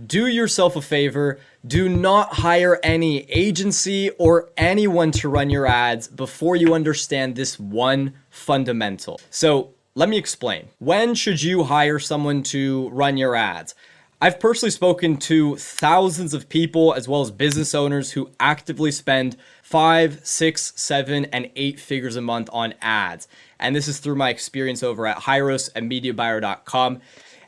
do yourself a favor. Do not hire any agency or anyone to run your ads before you understand this one fundamental. So let me explain. When should you hire someone to run your ads? I've personally spoken to thousands of people as well as business owners who actively spend 5, 6, 7, and 8 figures a month on ads. And this is through my experience over at Hyros and MediaBuyer.com.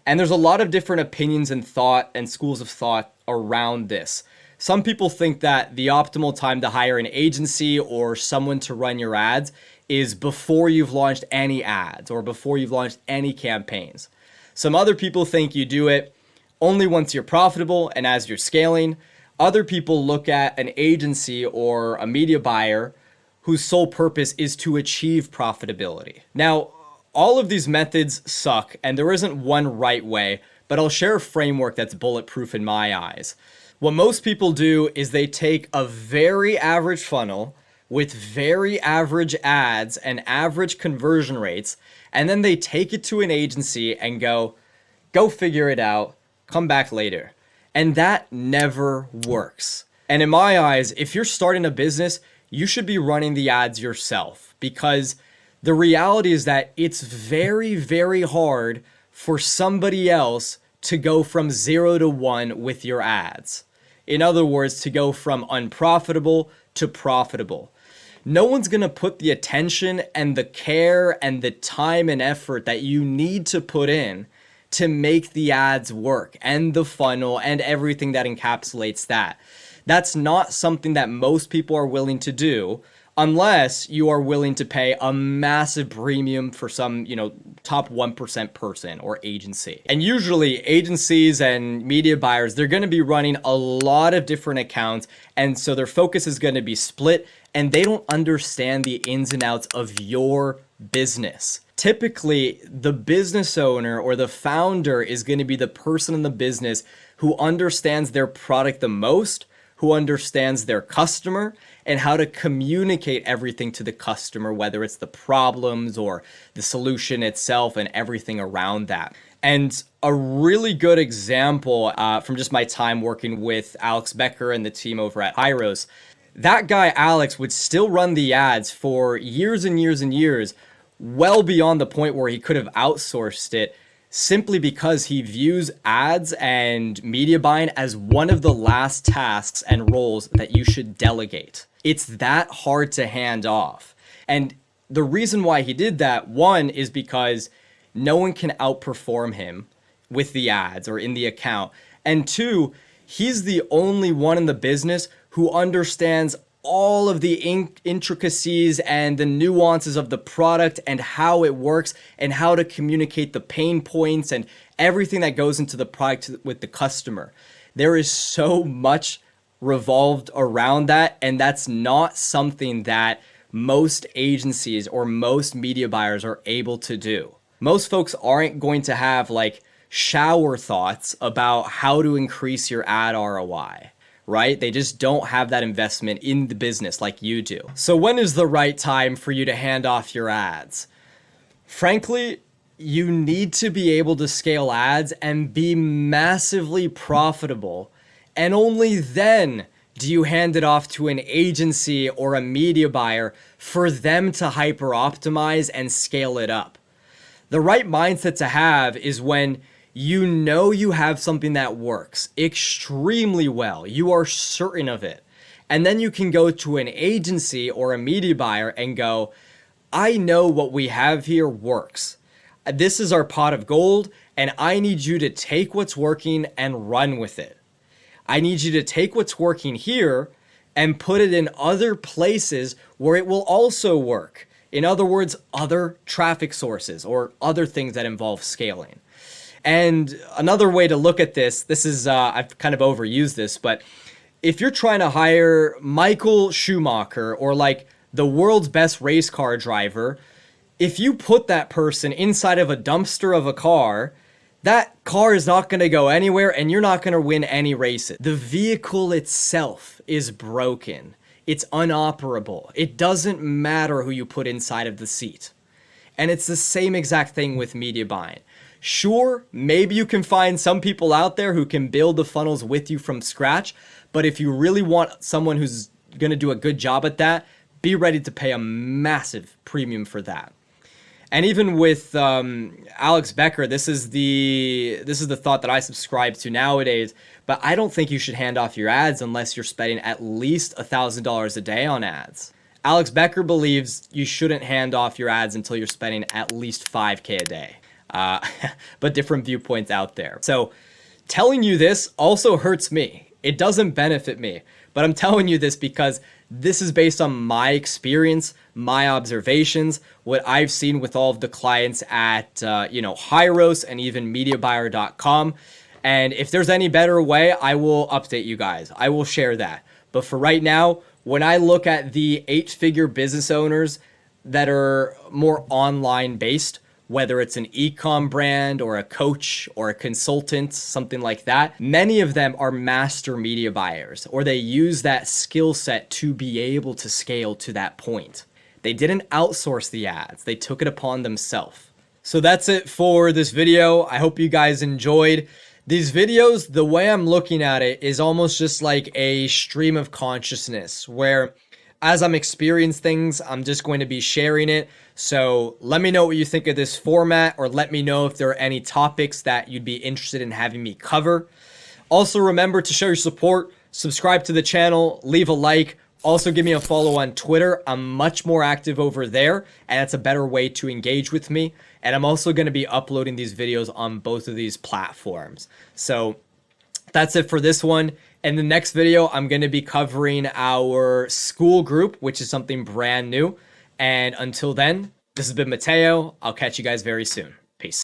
And there's a lot of different opinions and thought and schools of thought around this. Some people think that the optimal time to hire an agency or someone to run your ads is before you've launched any ads or before you've launched any campaigns. Some other people think you do it only once you're profitable and as you're scaling. Other people look at an agency or a media buyer whose sole purpose is to achieve profitability. Now, all of these methods suck, and there isn't one right way, but I'll share a framework that's bulletproof in my eyes. What most people do is they take a very average funnel with very average ads and average conversion rates, and then they take it to an agency and go figure it out, come back later. And that never works. And in my eyes, if you're starting a business, you should be running the ads yourself, because the reality is that it's very, very hard for somebody else to go from 0 to 1 with your ads. In other words, to go from unprofitable to profitable. No one's going to put the attention and the care and the time and effort that you need to put in to make the ads work and the funnel and everything that encapsulates that. That's not something that most people are willing to do, unless you are willing to pay a massive premium for some, top 1% person or agency. And usually agencies and media buyers, they're going to be running a lot of different accounts. And so their focus is going to be split, and they don't understand the ins and outs of your business. Typically, the business owner or the founder is going to be the person in the business who understands their product the most, who understands their customer, and how to communicate everything to the customer, whether it's the problems or the solution itself and everything around that. And a really good example from just my time working with Alex Becker and the team over at Hyros, that guy Alex would still run the ads for years and years and years, well beyond the point where he could have outsourced it, simply because he views ads and media buying as one of the last tasks and roles that you should delegate. It's that hard to hand off. And the reason why he did that, one, is because no one can outperform him with the ads or in the account. And two, he's the only one in the business who understands all of the intricacies and the nuances of the product and how it works and how to communicate the pain points and everything that goes into the product with the customer. There is so much revolved around that, and that's not something that most agencies or most media buyers are able to do. Most folks aren't going to have shower thoughts about how to increase your ad ROI. Right? They just don't have that investment in the business like you do. So when is the right time for you to hand off your ads? Frankly, you need to be able to scale ads and be massively profitable. And only then do you hand it off to an agency or a media buyer for them to hyper optimize and scale it up. The right mindset to have is when you know you have something that works extremely well. You are certain of it. And then you can go to an agency or a media buyer and go, I know what we have here works. This is our pot of gold, and I need you to take what's working and run with it. I need you to take what's working here and put it in other places where it will also work. In other words, other traffic sources or other things that involve scaling. And another way to look at this is, I've kind of overused this, but if you're trying to hire Michael Schumacher or the world's best race car driver, if you put that person inside of a dumpster of a car, that car is not going to go anywhere and you're not going to win any races. The vehicle itself is broken. It's unoperable. It doesn't matter who you put inside of the seat. And it's the same exact thing with media buying. Sure, maybe you can find some people out there who can build the funnels with you from scratch, but if you really want someone who's going to do a good job at that, be ready to pay a massive premium for that. And even with Alex Becker, this is the thought that I subscribe to nowadays. But I don't think you should hand off your ads unless you're spending at least $1,000 a day on ads. Alex Becker believes you shouldn't hand off your ads until you're spending at least $5K a day. But different viewpoints out there. So telling you this also hurts me. It doesn't benefit me. But I'm telling you this because this is based on my experience, my observations, what I've seen with all of the clients at Hyros and even MediaBuyer.com. And if there's any better way, I will update you guys. I will share that. But for right now, when I look at the 8-figure business owners that are more online based, whether it's an e-com brand or a coach or a consultant, something like that, many of them are master media buyers, or they use that skill set to be able to scale to that point. They didn't outsource the ads. They took it upon themselves. So that's it for this video. I hope you guys enjoyed. These videos, the way I'm looking at it is almost just like a stream of consciousness where as I'm experiencing things, I'm just going to be sharing it. So let me know what you think of this format, or let me know if there are any topics that you'd be interested in having me cover. Also, remember to show your support, subscribe to the channel, leave a like. Also, give me a follow on Twitter. I'm much more active over there, and that's a better way to engage with me. And I'm also going to be uploading these videos on both of these platforms. So that's it for this one. In the next video, I'm going to be covering our school group, which is something brand new. And until then, this has been Mateo. I'll catch you guys very soon.